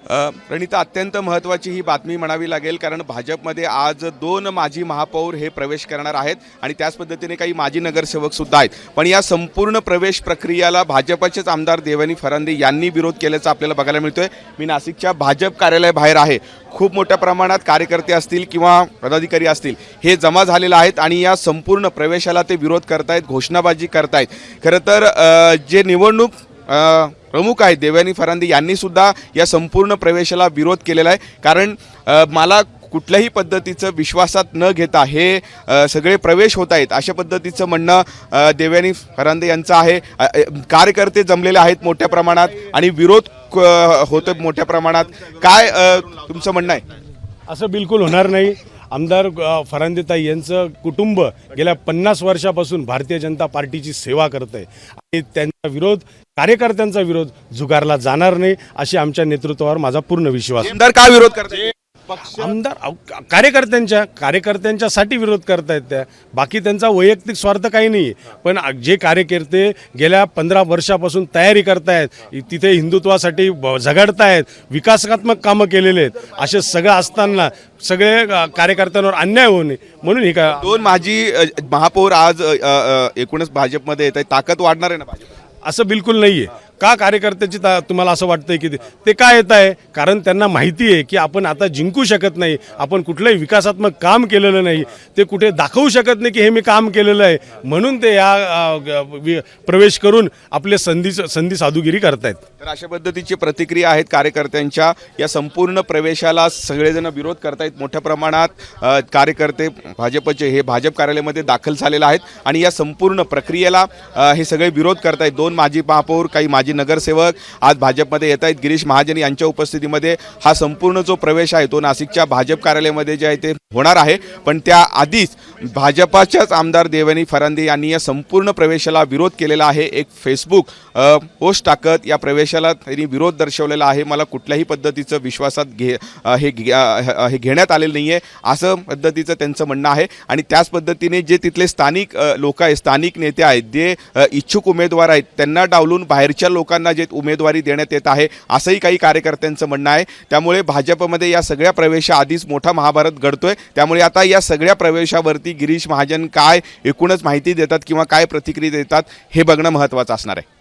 प्रणिता, अत्यंत महत्त्वाची ही बातमी म्हणावी लागेल, कारण भाजपमध्ये आज 2 माजी महापौर हे प्रवेश करणार आहेत आणि त्याच पद्धतीने काही माजी नगरसेवकसुद्धा आहेत. पण या संपूर्ण प्रवेश प्रक्रियेला भाजपचेच आमदार देवयानी फरांदे यांनी विरोध केल्याचं आपल्याला बघायला मिळतोय. मी नाशिकच्या भाजप कार्यालयाबाहेर आहे. खूप मोठ्या प्रमाणात कार्यकर्ते असतील किंवा पदाधिकारी असतील हे जमा झालेले आहेत आणि या संपूर्ण प्रवेशाला ते विरोध करतायत, घोषणाबाजी करतायत. खरं तर जे निवडणूक प्रमुख आहेत देवयानी फरांदे यांनी सुद्धा या संपूर्ण प्रवेशाला विरोध केलेला आहे. कारण मला कुठल्याही पद्धतीचं विश्वासात न घेता हे सगळे प्रवेश होत आहेत अशा पद्धतीचं म्हणणं देवयानी फरांदे यांचं आहे. कार्यकर्ते जमलेले आहेत मोठ्या प्रमाणात आणि विरोध होतो मोठ्या प्रमाणात. काय तुमचं म्हणणं आहे? असं बिलकुल होणार नाही. आमदार फरांदेताई यांचं कुटुंब गेल्या 50 वर्षापासून भारतीय जनता पार्टीची सेवा करत आहे आणि त्यांचा विरोध, कार्यकर्त्यांचा विरोध झुगारला जाणार नाही अशी आमच्या नेतृत्वावर माझा पूर्ण विश्वास. आमदार का विरोध करते? आमदार कार्यकर्त्यांच्यासाठी विरोध करतायत त्या, बाकी त्यांचा वैयक्तिक स्वार्थ काही नाही. पण जे कार्यकर्ते गेल्या 15 वर्षापासून तयारी करतायत, तिथे हिंदुत्वासाठी झगडतायत, विकासात्मक कामं केलेले आहेत, असे सगळं असताना सगळे कार्यकर्त्यांवर अन्याय होऊ नये म्हणून हे का 2 माजी महापौर आज एकूणच भाजपमध्ये येत आहेत. ताकद वाढणार आहे ना भाजप? असं बिलकुल नाही आहे. का कार्यकर्त्याची तुम्हाला असं वाटतंय की ते का येत आहे? कारण त्यांना माहिती आहे की आपण आता जिंकू शकत नाही, आपण कुठलंही विकासात्मक काम केलेलं नाही, ते कुठे दाखवू शकत नाही की हे मी काम केलेलं आहे, म्हणून ते या प्रवेश करून आपले संधी साधुगिरी करतायत. तर अशा पद्धतीची प्रतिक्रिया आहेत कार्यकर्त्यांच्या. या संपूर्ण प्रवेशाला सगळेजण विरोध करतायत. मोठ्या प्रमाणात कार्यकर्ते भाजपचे हे भाजप कार्यालयामध्ये दाखल झालेले आहेत आणि या संपूर्ण प्रक्रियेला हे सगळे विरोध करतायत. 2 माजी महापौर, काही माजी नगरसेवक आज भाजपमध्ये येत आहेत. गिरीश महाजन यांच्या उपस्थितीमध्ये हा संपूर्ण जो प्रवेश आहे तो नाशिकच्या भाजप कार्यालयामध्ये जे आहे ते होणार आहे. पण त्याआधीच भाजपाच्याच आमदार देवयानी फरांदे यांनी या संपूर्ण प्रवेशाला विरोध केलेला आहे. एक फेसबुक पोस्ट टाकत या प्रवेशाला त्यांनी विरोध दर्शवलेला आहे. मला कुठल्याही पद्धतीचं विश्वासात हे घेण्यात आलेलं नाही आहे असं पद्धतीचं त्यांचं म्हणणं आहे. आणि त्याच पद्धतीने जे तिथले स्थानिक लोक आहेत, स्थानिक नेते आहेत, जे इच्छुक उमेदवार आहेत, त्यांना डावलून बाहेरच्या लोकांना जे उमेदवारी देण्यात येत आहे असंही काही कार्यकर्त्यांचं म्हणणं आहे. त्यामुळे भाजपमध्ये या सगळ्या प्रवेशाआधीच मोठा महाभारत घडतोय. त्यामुळे आता या सगळ्या प्रवेशावरती गिरीश महाजन काय एकूणच माहिती देतात किंवा काय प्रतिक्रिया देतात हे बघणं महत्त्वाचं असणार आहे.